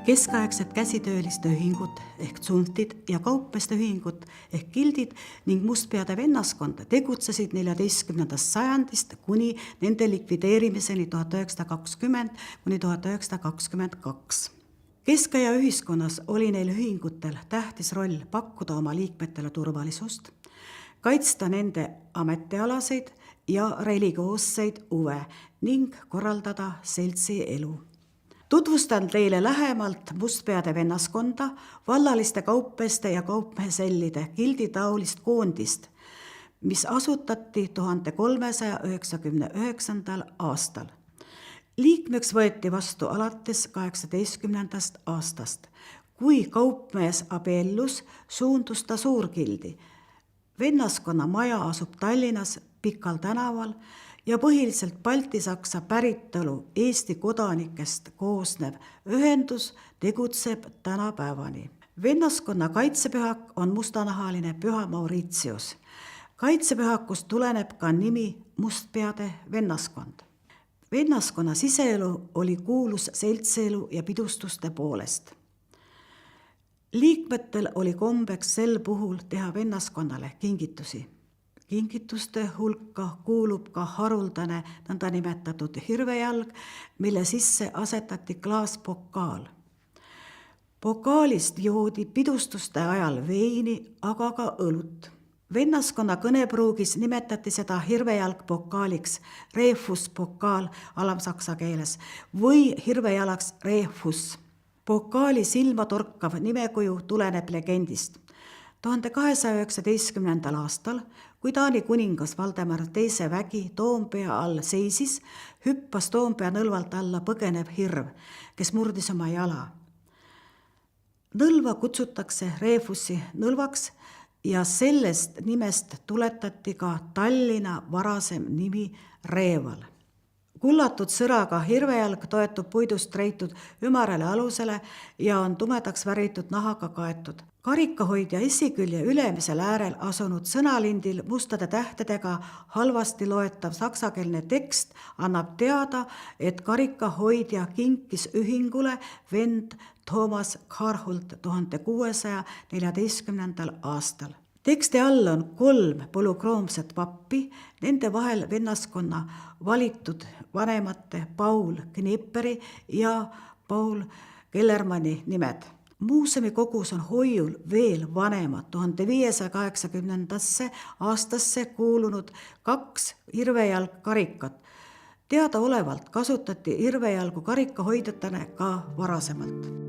Keskaegsed käsitööliste ühingud ehk tsuntid ja kaupmeeste ühingud ehk gildid ning mustpeade vennaskond tegutsesid 14. sajandist kuni nende likvideerimiseni 1920–1922. Keskaja ühiskonnas oli neil ühingutel tähtis roll pakkuda oma liikmetele turvalisust, kaitsta nende ametialaseid ja religioosseid huve ning korraldada seltsi elu. Tutvustan teile lähemalt mustpeade vennaskonda, vallaliste kaupmeeste ja kaupmehesellide gilditaolist koondist, mis asutati 1399. aastal. Liikmeks võeti vastu alates 18. aastast. Kui kaupmees abiellus, suundus ta suurgildi. Vennaskonna maja asub Tallinnas Pikal tänaval ja põhiliselt baltisaksa päritolu Eesti kodanikest koosnev ühendus tegutseb tänapäevani. Vennaskonna kaitsepühak on mustanahaline püha Mauritius. Kaitsepühakust tuleneb ka nimi mustpeade vennaskond. Vennaskonna siseelu oli kuulus seltsielu ja pidustuste poolest. Liikmetel oli kombeks sel puhul teha vennaskonnale kingitusi. Kingituste hulka kuulub ka haruldane nõndanimetatud hirvejalg, mille sisse asetati klaaspokaal. Pokaalist joodi pidustuste ajal veini, aga ka õlut. Vennaskonna kõnepruugis nimetati seda hirvejalgpokaaliks refuspokaal alamsaksa keeles või hirvejalaks refus. Pokaali silmatorkav nimekuju tuleneb legendist. 1219. aastal, kui Taani kuningas Valdemar II vägi Toompea all seisis, hüppas Toompea nõlvalt alla põgenev hirv, kes murdis oma jala. Nõlva kutsutakse refussi nõlvaks ja sellest nimest tuletati ka Tallinna varasem nimi Reeval. Kullatud sõraga hirvejalg toetub puidust reitud ümarale alusele ja on tumedaks väritud nahaga kaetud. Karikahoidja esikülje ülemisel äärel asunud sõnalindil mustade tähtedega halvasti loetav saksakeelne tekst annab teada, et karikahoidja kinkis ühingule vend Thomas Carhult 1614. aastal. Teksti all on 3 polükroomset vappi, nende vahel vennaskonna valitud vanemate Paul Knipperi ja Paul Kellermanni nimed. Muuseumi kogus on hoiul veel vanemad 1580. aastasse kuulunud 2 hirvejalgkarikat. Teadaolevalt kasutati hirvejalgu karikahoidjatena ka varasemalt.